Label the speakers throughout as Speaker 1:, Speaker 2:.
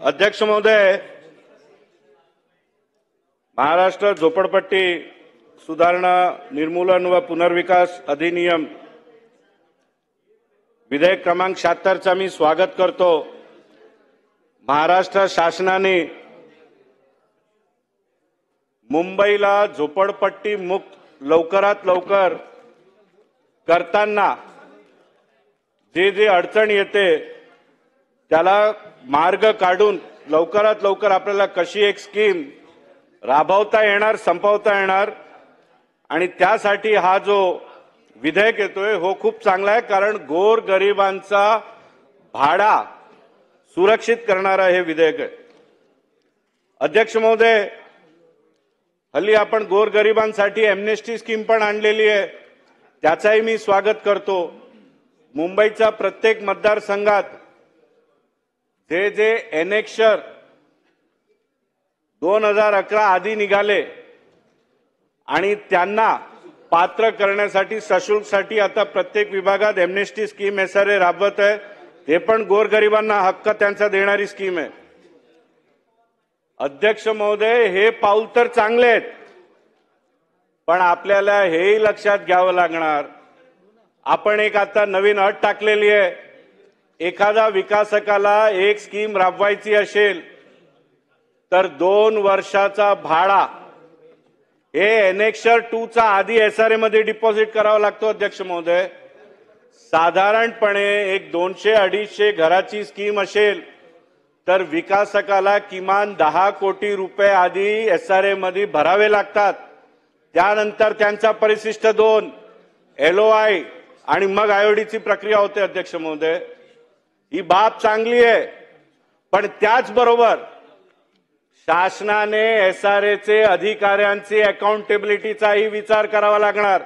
Speaker 1: अध्यक्ष महोदय, महाराष्ट्र झोपडपट्टी सुधारणा निर्मूलन व पुनर्विकास अधिनियम विधेयक क्रमांक 76 चा मी स्वागत करतो। महाराष्ट्र शासनाने मुंबईला झोपडपट्टी मुक्त लवकरात लवकर करताना जे जे अडचण येते त्याला मार्ग काढून लवकरात लवकर आपल्याला कशी एक स्कीम राबवता येणार, संपवता येणार आणि त्यासाठी हा जो विधेयक येतोय हो खूप चांगला आहे, कारण गोरगरिबांचा भाडा सुरक्षित करणारा हे विधेयक आहे। अध्यक्ष महोदय, हल्ली आपण गोरगरिबांसाठी एमनेस्टी स्कीम पण आणलेली आहे, त्याचाही मी स्वागत करतो। मुंबईच्या प्रत्येक मतदारसंघात जे जे एनेक्शर 2011 आधी निघाले आणि त्यांना पात्र करण्यासाठी सशुल्कसाठी आता प्रत्येक विभागात एमनेस्टी स्कीम SRA राबवत आहे। ते पण गोरगरिबांना हक्क त्यांचा देणारी स्कीम आहे। अध्यक्ष महोदय, हे पाऊल तर चांगले आहेत, पण आपल्याला हेही लक्षात घ्यावं लागणार, आपण एक आता नवीन अट टाकलेली आहे, एखादा विकासकाला एक स्कीम राबवायची असेल तर 2 वर्षाचा भाडा हे एनेक्शर 2 चा आधी SRA मध्ये डिपॉझिट करावा लागतो। अध्यक्ष महोदय, साधारणपणे एक 200-250 घराची स्कीम असेल तर विकासकाला किमान 10 कोटी रुपये आधी SRA मध्ये भरावे लागतात। त्यानंतर त्यांचा परिशिष्ट 2 LOI आणि मग IOD ची प्रक्रिया होते। अध्यक्ष महोदय, ही बाब चांगली आहे, पण त्याचबरोबर शासनाने SRA चे अधिकाऱ्यांची अकाउंटेबिलिटीचाही विचार करावा लागणार।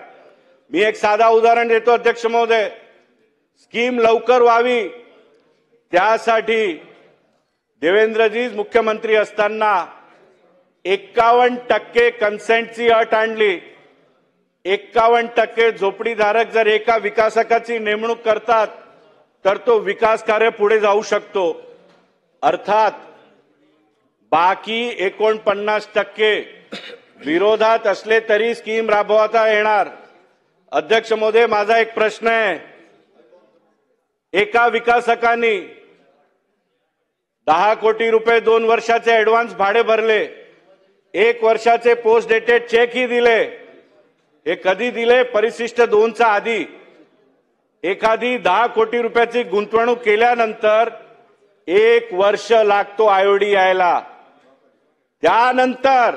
Speaker 1: मी एक साधा उदाहरण देतो अध्यक्ष महोदय, स्कीम लवकर व्हावी त्यासाठी देवेंद्रजी मुख्यमंत्री असताना 51% कन्सेंटची अट आणली। 51% झोपडीधारक जर एका विकासकाची नेमणूक करतात तर तो विकास कार्य पुढे जाऊ शकतो। अर्थात बाकी 49% विरोधात असले तरी स्कीम राबवता येणार। अध्यक्ष महोदय, माझा एक प्रश्न आहे, एका विकासकाने 10 कोटी रुपये 2 वर्षाचे ऍडव्हान्स भाडे भरले, 1 वर्षाचे पोस्ट डेटेड चेक ही दिले, हे कधी दिले? परिशिष्ट 2 चा आधी। एखादी 10 कोटी रुपयाची गुंतवणूक केल्यानंतर 1 वर्ष लागतो IOD यायला। त्यानंतर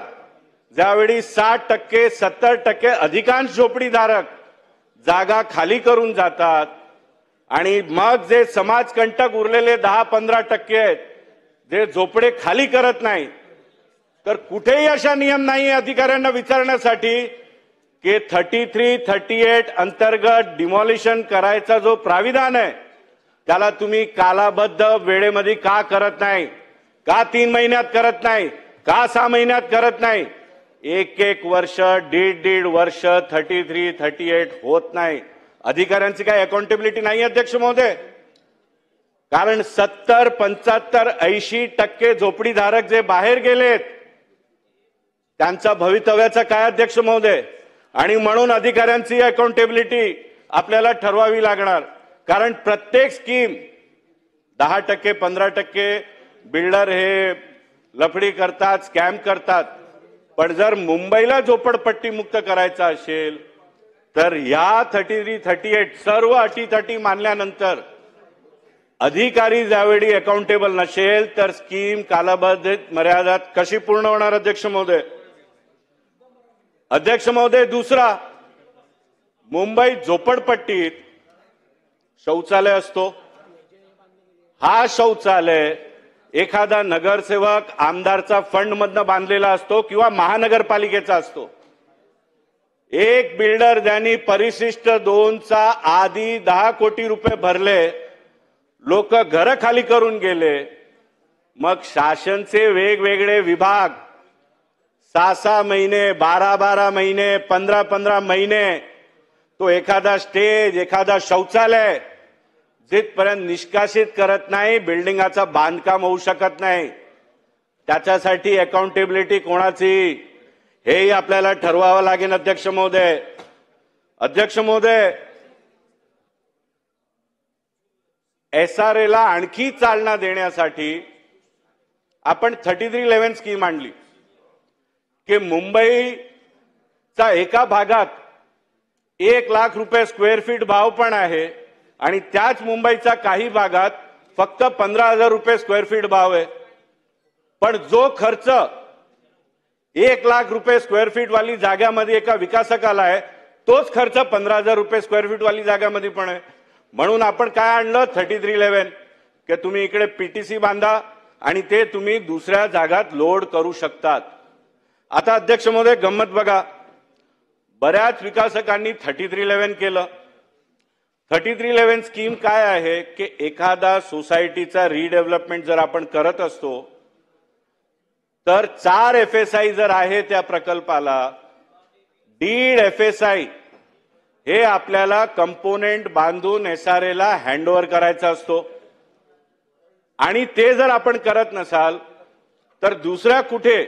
Speaker 1: ज्यावेळी 60% 70% अधिकांश झोपडीधारक जागा खाली करून जातात आणि मग जे समाजकंटक उरलेले 10-15% आहेत जे झोपडे खाली करत नाही, तर कुठेही अशा नियम नाही अधिकाऱ्यांना विचारण्यासाठी की 33-38 अंतर्गत डिमॉलिशन करायचा जो प्राविधान आहे त्याला तुम्ही कालाबद्ध वेळेमध्ये का करत नाही? का 3 महिन्यात करत नाही? का 6 महिन्यात करत नाही? 1-1 वर्ष 1.5 वर्ष 33-38 होत नाही। अधिकाऱ्यांची काय अकाउंटेबिलिटी नाही अध्यक्ष महोदय? कारण 70, 75, 80% झोपडीधारक जे बाहेर गेलेत त्यांचा भवितव्याचा काय अध्यक्ष महोदय? आणि म्हणून अधिकाऱ्यांची अकाउंटेबिलिटी आपल्याला ठरवावी लागणार, कारण प्रत्येक स्कीम 10%, 15% बिल्डर हे लफडी करतात, स्कॅम करतात, पण जर मुंबईला झोपडपट्टी मुक्त करायचा असेल तर या 33-38 सर्व अटी मानल्यानंतर अधिकारी ज्यावेळी अकाउंटेबल नसेल तर स्कीम कालाबद्ध मर्यादात कशी पूर्ण होणार अध्यक्ष महोदय? अध्यक्ष महोदय, दुसरा, मुंबई झोपडपट्टीत शौचालय असतो, हा शौचालय एखादा नगरसेवक आमदारचा फंड मधनं बांधलेला असतो किंवा महानगरपालिकेचा असतो। एक बिल्डर ज्यांनी परिशिष्ट 2 चा आधी 10 कोटी रुपये भरले, लोक घर खाली करून गेले, मग शासनचे वेगवेगळे विभाग 6-6 महिने 12-12 महिने 15-15 महिने तो एखादा स्टेज, एखादा शौचालय जिथपर्यंत निष्कासित करत नाही बिल्डिंगाचं बांधकाम होऊ शकत नाही. त्याच्यासाठी अकाउंटेबिलिटी कोणाची हेही आपल्याला ठरवावं लागेल. अध्यक्ष महोदय, अध्यक्ष महोदय, SRA ला आणखी चालना देण्यासाठी आपण 3311 स्कीम आणली की मुंबईचा एका भागात 1,00,000 रुपये स्क्वेअर फीट भाव पण आहे आणि त्याच मुंबईचा काही भागात फक्त 15,000 रुपये स्क्वेअर फीट भाव आहे. पण जो खर्च 1,00,000 रुपये स्क्वेअर फीट वाली जाग्यामध्ये एका विकासकाला आहे तोच खर्च 15,000 रुपये स्क्वेअर फीट वाली जाग्यामध्ये पण आहे. म्हणून आपण काय आणलं 3311 की तुम्ही इकडे PTC बांधा आणि ते तुम्ही दुसऱ्या जागात लोड करू शकतात. आता अध्यक्ष महोदय गंमत बघा, बऱ्याच विकासकांनी 3311 केलं. 3311 स्कीम काय आहे की एखादा सोसायटीचा रिडेव्हलपमेंट जर आपण करत असतो तर 4 FSI जर आहे त्या प्रकल्पाला, 1.5 FSI हे आपल्याला कंपोनेंट बांधून SRA ला हँडओव्हर करायचा असतो. आणि ते जर आपण करत नसाल तर दुसऱ्या कुठे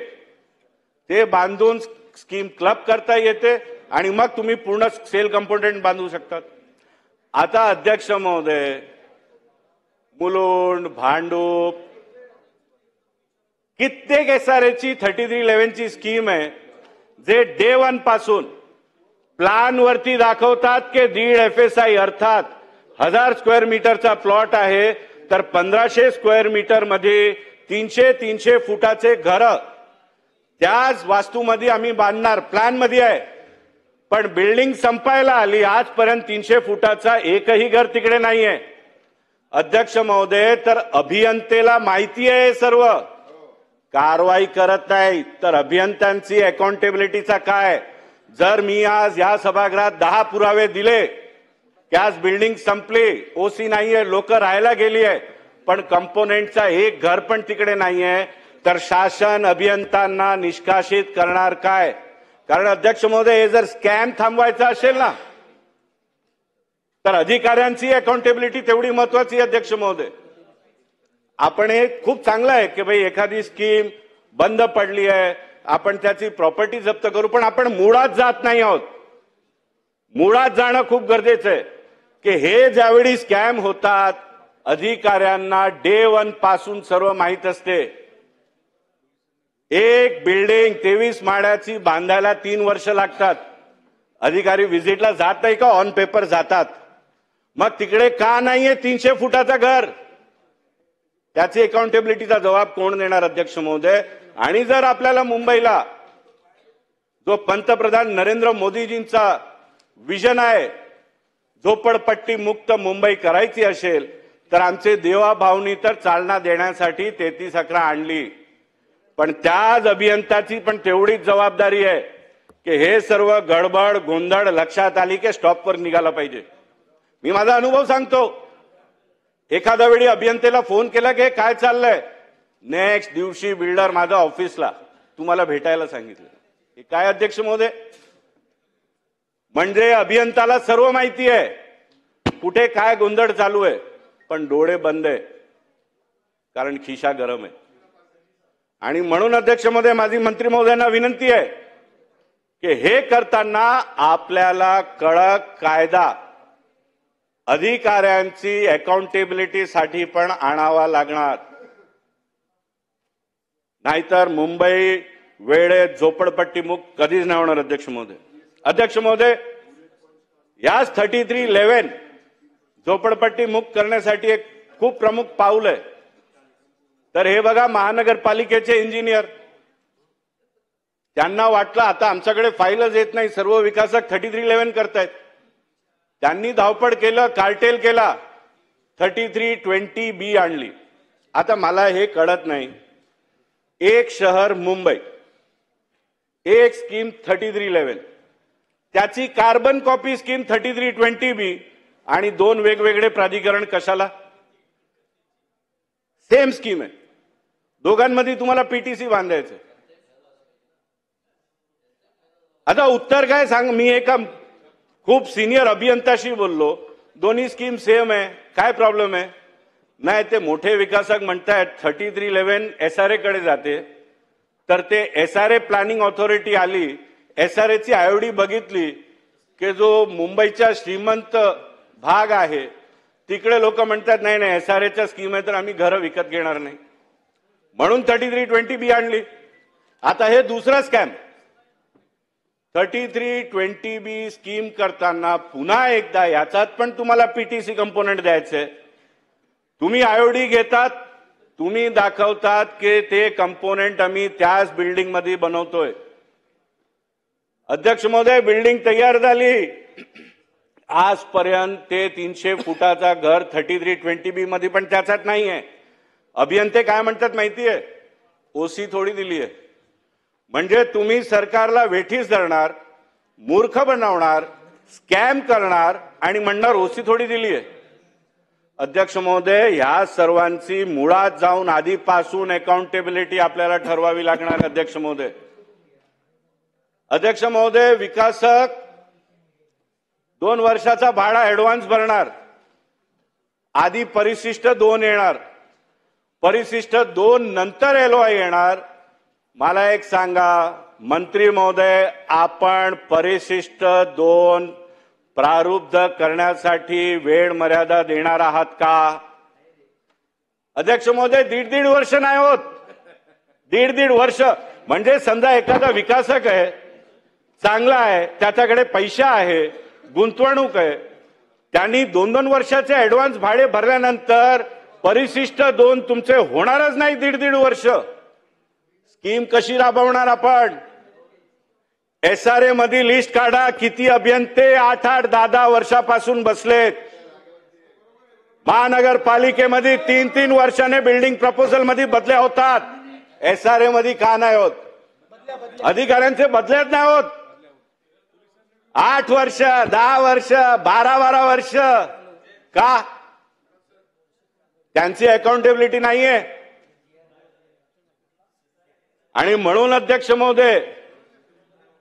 Speaker 1: ते बांधून स्कीम क्लब करता येते आणि मग तुम्ही पूर्ण सेल कंपोनेंट बांधू शकतात. आता अध्यक्ष महोदय, मुलुंड, भांडूप, कित्येक SRA ची 3311 ची स्कीम आहे जे डे 1 पासून प्लान वरती दाखवतात की 1.5 FSI अर्थात 1000 स्क्वेअर मीटरचा प्लॉट आहे तर 1500 स्क्वेअर मीटर मध्ये 300 फुटाचे घर त्याच वास्तूमध्ये आम्ही बांधणार, प्लॅन मध्ये आहे. पण बिल्डिंग संपायला आली, आजपर्यंत 300 फुटाचा एकही घर तिकडे नाहीये. अध्यक्ष महोदय, तर अभियंतेला माहिती आहे सर्व, कारवाई करत नाही तर अभियंत्यांची अकाउंटेबिलिटीचा काय? जर मी आज या सभागृहात 10 पुरावे दिले की आज बिल्डिंग संपली, OC नाहीये, लोक राहायला गेली आहे, पण कंपोनेंटचा एक घर पण तिकडे नाहीये, तर शासन अभियंत्यांना निष्कासित करणार काय? कारण अध्यक्ष महोदय, हे जर स्कॅम थांबवायचा असेल ना तर अधिकाऱ्यांची अकाउंटेबिलिटी तेवढी महत्वाची. अध्यक्ष महोदय, आपण हे खूप चांगलं आहे की भाई एखादी स्कीम बंद पडली आहे आपण त्याची प्रॉपर्टी जप्त करू, पण आपण मुळात जात नाही आहोत. मुळात जाणं खूप गरजेचं आहे की हे ज्यावेळी स्कॅम होतात अधिकाऱ्यांना डे 1 पासून सर्व माहित असते. एक बिल्डिंग 23 माळ्याची बांधायला 3 वर्ष लागतात. अधिकारी व्हिजिटला जात नाही का? ऑन पेपर जातात. मग तिकडे का नाहीये 300 फुटाचा घर? त्याची अकाउंटेबिलिटीचा जबाब कोण देणार? अध्यक्ष महोदय, आणि जर आपल्याला मुंबईला जो पंतप्रधान नरेंद्र मोदीजींचा विजन आहे झोपडपट्टी मुक्त मुंबई करायची असेल तर आमचे देवाभाऊनी तर चालना देण्यासाठी 3311 आणली, पण त्याच अभियंत्याची पण तेवढीच जबाबदारी आहे की हे सर्व गडबड गोंधळ लक्षात आली की स्टॉपवर निघाला पाहिजे. मी माझा अनुभव सांगतो. एखाद्या वेळी अभियंतेला फोन केला की काय चाललंय, नेक्स्ट दिवशी बिल्डर माझ्या ऑफिसला तुम्हाला भेटायला सांगितलं. हे काय अध्यक्ष महोदय? म्हणजे अभियंताला सर्व माहिती आहे कुठे काय गोंधळ चालू आहे, पण डोळे बंद आहे कारण खिशा गरम आहे. आणि म्हणून अध्यक्ष महोदय, माझी मंत्री महोदयांना विनंती आहे की हे करताना आपल्याला कडक कायदा अधिकाऱ्यांची अकाउंटेबिलिटीसाठी पण आणावा लागणार, नाहीतर मुंबई वेळेत झोपडपट्टी मुक्त कधीच नाही होणार. अध्यक्ष महोदय, अध्यक्ष महोदय, याच 3311 झोपडपट्टी मुक्त करण्यासाठी एक खूप प्रमुख पाऊल आहे. तर हे बघा, महानगरपालिकेचे इंजिनियर, त्यांना वाटलं आता आमच्याकडे फाईलच येत नाही, सर्व विकासक 3311 करतायत. त्यांनी धावपळ केलं, कार्टेल केला, 3320B आणली. आता मला हे कळत नाही, एक शहर मुंबई, एक स्कीम 3311, त्याची कार्बन कॉपी स्कीम 3320B आणि 2 वेगवेगळे प्राधिकरण कशाला? सेम स्कीम आहे, दोघांमध्ये तुम्हाला PTC बांधायचं. आता उत्तर काय सांग? मी एका खूप सिनियर अभियंताशी बोललो, दोन्ही स्कीम सेम आहे, काय प्रॉब्लेम आहे? नाही, ते मोठे विकासक म्हणतायत 3311 SRA कडे जाते, तर ते SRA प्लॅनिंग ऑथॉरिटी आली, SRA ची आयोडी बघितली की जो मुंबईचा श्रीमंत भाग आहे तिकडे लोक म्हणतात नाही नाही SRA च्या स्कीम आहे तर आम्ही घरं विकत घेणार नाही, म्हणून 3320B आणली. आता हे दुसरं स्कॅम. 3320B स्कीम करताना पुन्हा एकदा याचात पण तुम्हाला PTC कंपोनेंट द्यायचे. तुम्ही आयोडी घेतात, तुम्ही दाखवतात की ते कंपोनेंट आम्ही त्याच बिल्डिंग मध्ये बनवतोय. अध्यक्ष महोदय, बिल्डिंग तयार झाली, आजपर्यंत ते 300 फुटाचा घर 3320B मध्ये पण त्याचाच नाहीये. अभियंते काय म्हणतात माहितीये? ओसी थोडी दिली आहे. म्हणजे तुम्ही सरकारला वेठीस धरणार, मूर्ख बनवणार, स्कॅम करणार आणि म्हणणार ओसी थोडी दिली आहे. अध्यक्ष महोदय, या सर्वांची मुळात जाऊन आधीपासून अकाउंटेबिलिटी आपल्याला ठरवावी लागणार. अध्यक्ष महोदय, अध्यक्ष महोदय, विकासक 2 वर्षाचा भाडा ऍडव्हान्स भरणार, आधी परिशिष्ट 2 येणार, परिशिष्ट 2 नंतर LOI येणार. मला एक सांगा मंत्री महोदय, आपण परिशिष्ट 2 प्रारूब्ध करण्यासाठी वेळ मर्यादा देणार आहात का? अध्यक्ष महोदय, 1.5 वर्ष नाही होत, 1.5 वर्ष. म्हणजे समजा एखादा विकासक आहे, चांगला आहे, त्याच्याकडे पैसा आहे, गुंतवणूक आहे, त्यांनी 2-2 वर्षाचे ऍडव्हान्स भाडे भरल्यानंतर परिशिष्ट 2 तुमचे होणारच नाही 1.5 वर्ष. स्कीम कशी राबवणार आपण? SRA मध्ये लिस्ट काढा, किती अभियंते 8-8, 10-10 वर्षापासून बसलेत. महानगरपालिकेमध्ये 3-3 वर्षाने बिल्डिंग प्रपोजल मध्ये बदल्या होतात, SRA मध्ये का नाही होत? अधिकाऱ्यांचे बदल्याच नाही होत. 8 वर्ष, 10 वर्ष, 12-12 वर्ष का? त्यांची अकाउंटेबिलिटी नाहीये. आणि म्हणून अध्यक्ष महोदय,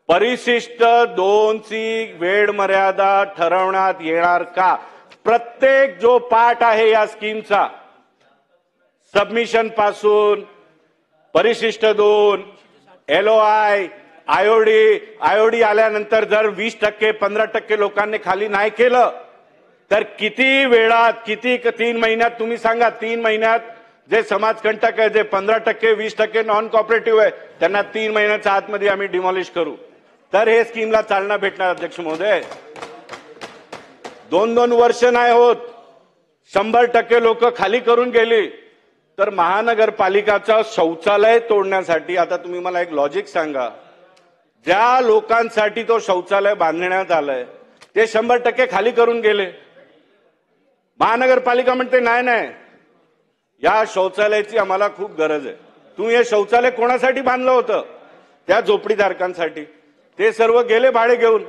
Speaker 1: परिशिष्ट 2 ची वेळ मर्यादा ठरवण्यात येणार का? प्रत्येक जो पार्ट आहे या स्कीमचा, सबमिशन पासून परिशिष्ट 2, LOI, आयोडी आल्यानंतर जर 20%, 15% लोकांनी खाली नाही केलं तर किती वेळात, किती 3 महिन्यात तुम्ही सांगा. 3 महिन्यात जे समाजकंटक आहे, जे 15%, 20% नॉन कॉपरेटिव्ह आहे, त्यांना 3 महिन्याच्या आतमध्ये आम्ही डिमॉलिश करू, तर हे स्कीमला चालना भेटणार. अध्यक्ष महोदय, 2-2 वर्ष नाही होत, 100% लोक खाली करून गेली. तर महानगरपालिकाचं शौचालय तोडण्यासाठी आता तुम्ही मला एक लॉजिक सांगा. ज्या लोकांसाठी तो शौचालय बांधण्यात आलंय ते 100% खाली करून गेले. महानगरपालिका म्हणते नाही नाही, या शौचालयाची आम्हाला खूप गरज आहे. तुम्ही हे शौचालय कोणासाठी बांधलं होतं? त्या झोपडीधारकांसाठी. ते सर्व गेले भाडे घेऊन.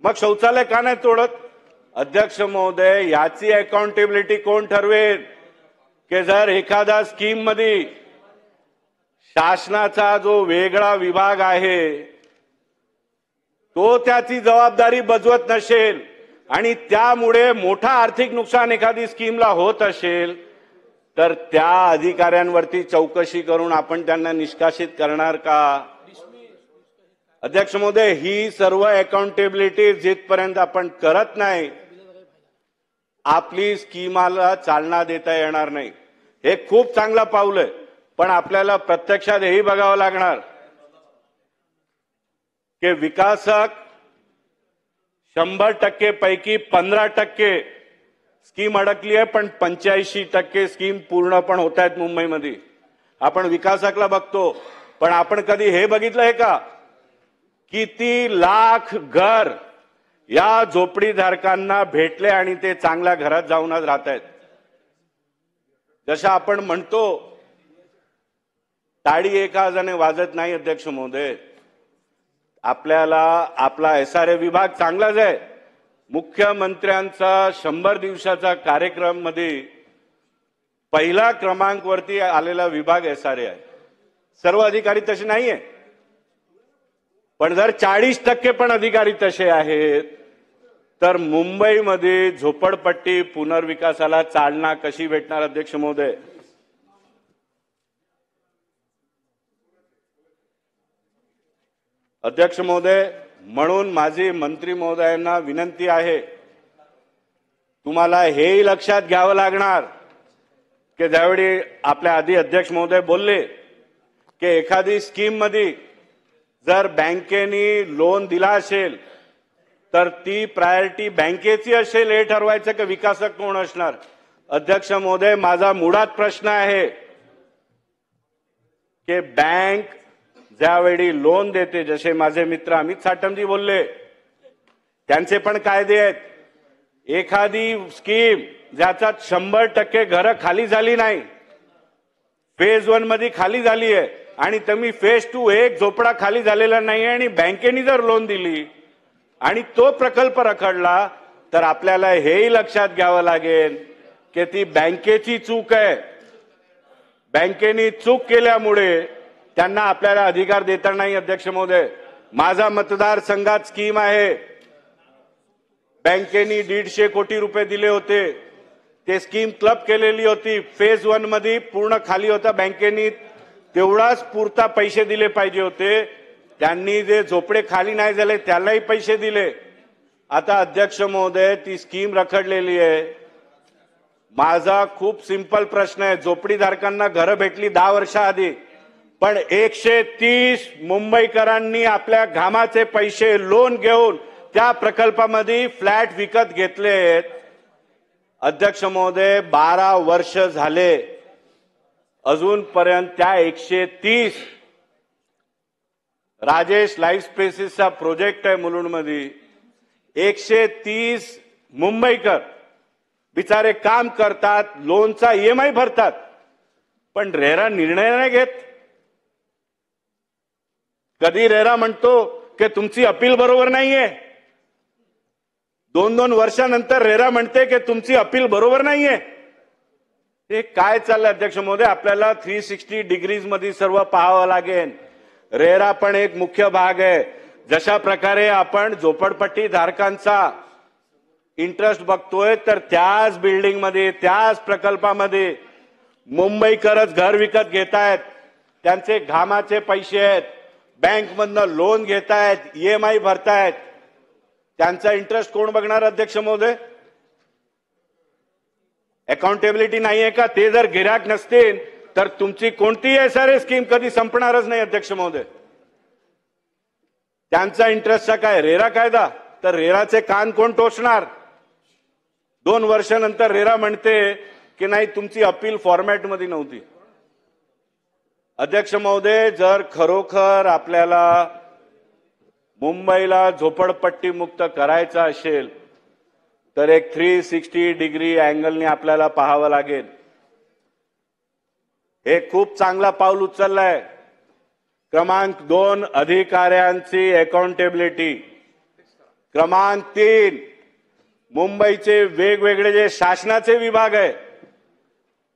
Speaker 1: मग शौचालय का नाही तोडत? अध्यक्ष महोदय, याची अकाउंटेबिलिटी कोण ठरवेल? की जर एखादा स्कीम मध्ये शासनाचा जो वेगळा विभाग आहे तो त्याची जबाबदारी बजवत नसेल आणि त्यामुळे मोठा आर्थिक नुकसान एखादी स्कीमला होत असेल तर त्या अधिकाऱ्यांवरती चौकशी करून आपण त्यांना निष्कासित करणार का? अध्यक्ष महोदय, ही सर्व अकाउंटेबिलिटी जिथपर्यंत आपण करत नाही आपली स्कीमाला चालना देता येणार नाही. हे खूप चांगलं पाऊल आहे, पण आपल्याला प्रत्यक्षात हेही बघावं लागणार की विकासक 100% पैकी 15% स्कीम अडकली आहे, पण 85% स्कीम पूर्ण पण होत आहेत मुंबईमध्ये. आपण विकासकला बघतो, पण आपण कधी हे बघितलंय का किती लाख घर या झोपडीधारकांना भेटले आणि ते चांगल्या घरात जाऊन आज राहत आहेत. जसं आपण म्हणतो टाळी एका आवाजाने वाजत नाही. अध्यक्ष महोदय, आपल्याला आपला SRA विभाग चांगलाच आहे. मुख्यमंत्र्यांचा 100 दिवसाचा कार्यक्रम मध्ये पहिला क्रमांकवरती आलेला विभाग SRA आहे. सर्व अधिकारी तसे नाहीये, पण जर 40% पण अधिकारी तसे आहेत तर मुंबईमध्ये झोपडपट्टी पुनर्विकासाला चालना कशी भेटणार अध्यक्ष महोदय? अध्यक्ष महोदय, म्हणून माझी मंत्री महोदयांना विनंती आहे, तुम्हाला हेही लक्षात घ्यावं लागणार की ज्यावेळी आपल्या आधी अध्यक्ष महोदय बोलले की एखादी स्कीम मध्ये जर बँकेने लोन दिला असेल तर ती प्रायोरिटी बँकेची असेल हे ठरवायचं की विकासक कोण असणार? अध्यक्ष महोदय, माझा मुळात प्रश्न आहे की बँक ज्यावेळी लोन देते, जसे माझे मित्र अमित साटमजी बोलले, त्यांचे पण कायदे आहेत. एखादी स्कीम ज्याच्यात 100% घरं खाली झाली नाही, फेज 1 मध्ये खाली झाली आहे आणि तुम्ही फेज 2 एक झोपडा खाली झालेला नाही आणि बँकेने जर लोन दिली आणि तो प्रकल्प रखडला तर आपल्याला हेही लक्षात घ्यावं लागेल की ती बँकेची चूक आहे. बँकेने चूक केल्यामुळे त्यांना आपल्याला अधिकार देता नाही. अध्यक्ष महोदय, माझा मतदारसंघात स्कीम आहे, बँकेने 150 कोटी रुपये दिले होते, ते स्कीम क्लब केलेली होती, फेज 1 मध्ये पूर्ण खाली होता, बँकेने तेवढाच पुरता पैसे दिले पाहिजे होते, त्यांनी जे झोपडे खाली नाही झाले त्यालाही पैसे दिले. आता अध्यक्ष महोदय, ती स्कीम रखडलेली आहे. माझा खूप सिंपल प्रश्न आहे, झोपडीधारकांना घरं भेटली 10 वर्षाआधी, पण 130 मुंबईकरांनी आपल्या घामाचे पैसे लोन घेऊन त्या प्रकल्पामध्ये फ्लॅट विकत घेतलेत. अध्यक्ष महोदय, 12 वर्ष झाले, अजूनपर्यंत त्या 130 राजेश लाईफ स्पेसिसचा प्रोजेक्ट आहे मुलुंडमध्ये, 130 मुंबईकर बिचारे काम करतात, लोनचा EMI भरतात, पण रेरा निर्णय नाही घेत. कधी रेरा म्हणतो की तुमची अपील बरोबर नाहीये, 2-2 वर्षानंतर रेरा म्हणते की तुमची अपील बरोबर नाहीये. हे काय चाललंय अध्यक्ष महोदय? आपल्याला 360 डिग्रीज मध्ये सर्व पाहावं लागेल. रेरा पण एक मुख्य भाग आहे. जशा प्रकारे आपण झोपडपट्टी धारकांचा इंटरेस्ट बघतोय, तर त्याच बिल्डिंग मध्ये, त्याच प्रकल्पामध्ये मुंबईकरच घर विकत घेतायत, त्यांचे घामाचे पैसे आहेत, बँकमधनं लोन घेतायत, EMI भरतायत, त्यांचा इंटरेस्ट कोण बघणार अध्यक्ष महोदय? अकाउंटेबिलिटी नाहीये का? ते जर गिऱ्हाईक नसतील तर तुमची कोणतीही SRA स्कीम कधी संपणारच नाही अध्यक्ष महोदय. त्यांचा इंटरेस्टचा काय? रेरा कायदा, तर रेराचे कान कोण टोचणार? 2 वर्षानंतर रेरा म्हणते की नाही, तुमची अपील फॉर्मॅटमध्ये नव्हती. अध्यक्ष महोदय, जर खरोखर आपल्याला मुंबईला झोपडपट्टी मुक्त करायचं असेल तर एक 360 डिग्री अँगलने आपल्याला पाहावं लागेल. हे खूप चांगला पाऊल उचललंय. क्रमांक 2, अधिकाऱ्यांची अकाउंटेबिलिटी. क्रमांक 3, मुंबईचे वेगवेगळे जे शासनाचे विभाग आहे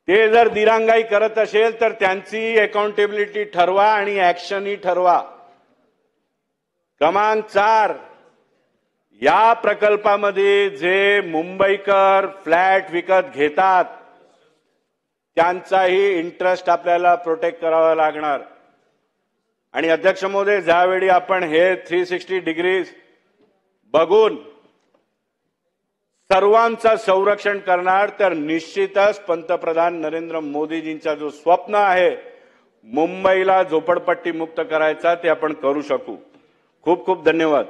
Speaker 1: ते जर दिरांगाई करत असेल तर त्यांची अकाउंटेबिलिटी ठरवा आणि ऍक्शनही ठरवा. क्रमांक 4, या प्रकल्पामध्ये जे मुंबईकर फ्लॅट विकत घेतात त्यांचाही इंटरेस्ट आपल्याला प्रोटेक्ट करावा लागणार. आणि अध्यक्ष महोदय, ज्यावेळी आपण हे 360 डिग्रीज बघून सर्वांचं संरक्षण करणार, तर निश्चितच पंतप्रधान नरेंद्र मोदीजींचा जो स्वप्न आहे मुंबईला झोपडपट्टी मुक्त करायचा, ते आपण करू शकू. खूप खूप धन्यवाद.